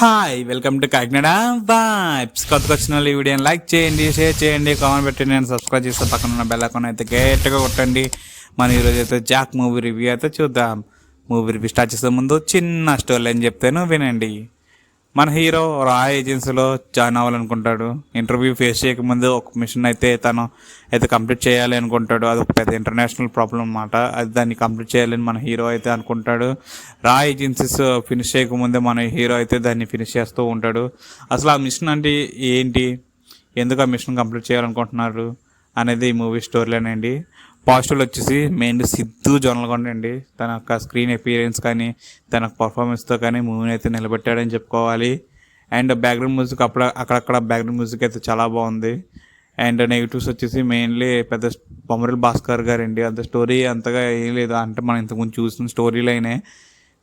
Hi welcome to Kakinada vibes. కొత్తగా వచ్చిన వాళ్ళు ఈ వీడియోని లైక్ చేయండి, షేర్ చేయండి, కామెంట్ పెట్టండి, నేను సబ్స్క్రైబ్ చేస్తే పక్కన ఉన్న బెల్ ఐకాన్ అయితే గట్టిగా కొట్టండి. మనం ఈరోజు అయితే జాక్ మూవీ రివ్యూ అయితే చూద్దాం. మూవీ రివ్యూ స్టార్ట్ చేసే ముందు చిన్న స్టోరీ అని చెప్తాను వినండి. మన హీరో రాయ్ ఏజెన్సీలో జాయిన్ అవ్వాలనుకుంటాడు. ఇంటర్వ్యూ ఫేస్ చేయకముందు ఒక మిషన్ అయితే తను అయితే కంప్లీట్ చేయాలి అనుకుంటాడు. అది ఒక పెద్ద ఇంటర్నేషనల్ ప్రాబ్లం అన్నమాట. అది దాన్ని కంప్లీట్ చేయాలని మన హీరో అయితే అనుకుంటాడు. రాయ్ ఏజెన్సీస్ ఫినిష్ చేయకముందే మన హీరో అయితే దాన్ని ఫినిష్ చేస్తూ ఉంటాడు. అసలు ఆ మిషన్ అంటే ఏంటి, ఎందుకు ఆ మిషన్ కంప్లీట్ చేయాలనుకుంటున్నారు అనేది ఈ మూవీ స్టోరీలోనండి. పాజిటివ్లు వచ్చేసి మెయిన్ సిద్ధు జొన్నలగొండ అండి. తన యొక్క స్క్రీన్ అపీరియన్స్ కానీ తన పర్ఫార్మెన్స్తో కానీ మూవీని అయితే నిలబెట్టాడని చెప్పుకోవాలి. అండ్ బ్యాక్గ్రౌండ్ మ్యూజిక్ అక్కడక్కడ బ్యాక్గ్రౌండ్ మ్యూజిక్ అయితే చాలా బాగుంది. అండ్ నెగిటివ్స్ వచ్చేసి మెయిన్లీ పెద్ద బొమ్మరిల్ భాస్కర్ గారు అండి. అంత స్టోరీ అంతగా ఏం లేదు, అంటే మనం ఇంతకుముందు చూసిన స్టోరీ లైనే,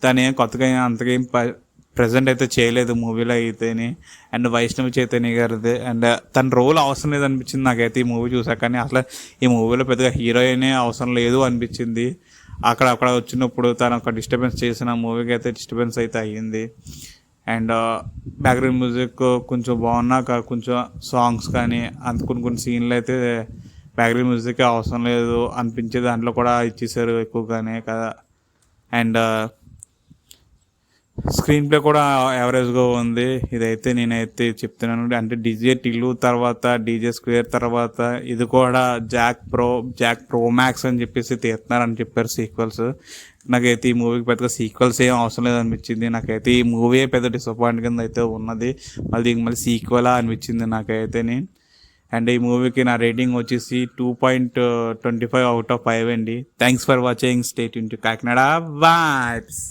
తను ఏం కొత్తగా అంతగా ఏం ప్రజెంట్ అయితే చేయలేదు మూవీలో అయితేని. అండ్ వైష్ణవి చైతన్య గారిది అండ్ తన రోల్ అవసరం లేదు అనిపించింది నాకైతే ఈ మూవీ చూసాక. కానీ అసలు ఈ మూవీలో పెద్దగా హీరోయినే అవసరం లేదు అనిపించింది. అక్కడ వచ్చినప్పుడు తను ఒక డిస్టర్బెన్స్ చేసిన మూవీకి అయితే డిస్టర్బెన్స్ అయితే అయ్యింది. అండ్ బ్యాక్గ్రౌండ్ మ్యూజిక్ కొంచెం బాగున్నాక కొంచెం సాంగ్స్ కానీ అంత కొన్ని సీన్లు అయితే బ్యాక్గ్రౌండ్ మ్యూజిక్ అవసరం లేదు అనిపించే దాంట్లో కూడా ఇచ్చేసారు ఎక్కువగానే కదా. అండ్ స్క్రీన్ ప్లే కూడా యావరేజ్గా ఉంది. ఇదైతే నేనైతే చెప్తున్నాను. అంటే డీజే టిల్లు తర్వాత డీజే స్క్వేర్ తర్వాత ఇది కూడా జాక్ ప్రో మ్యాక్స్ అని చెప్పేసి తీస్తున్నారని చెప్పారు సీక్వెల్స్. నాకైతే ఈ మూవీకి పెద్దగా సీక్వెల్స్ ఏం అవసరం లేదు అనిపించింది. నాకైతే ఈ మూవీ పెద్ద డిసప్పాయింట్ కింద అయితే ఉన్నది. మళ్ళీ సీక్వెలా అనిపించింది నాకైతేనే. అండ్ ఈ మూవీకి నా రేటింగ్ వచ్చేసి 2.25 out of 5 అండి. Thanks for watching. Stay tune to Kakinada vibes.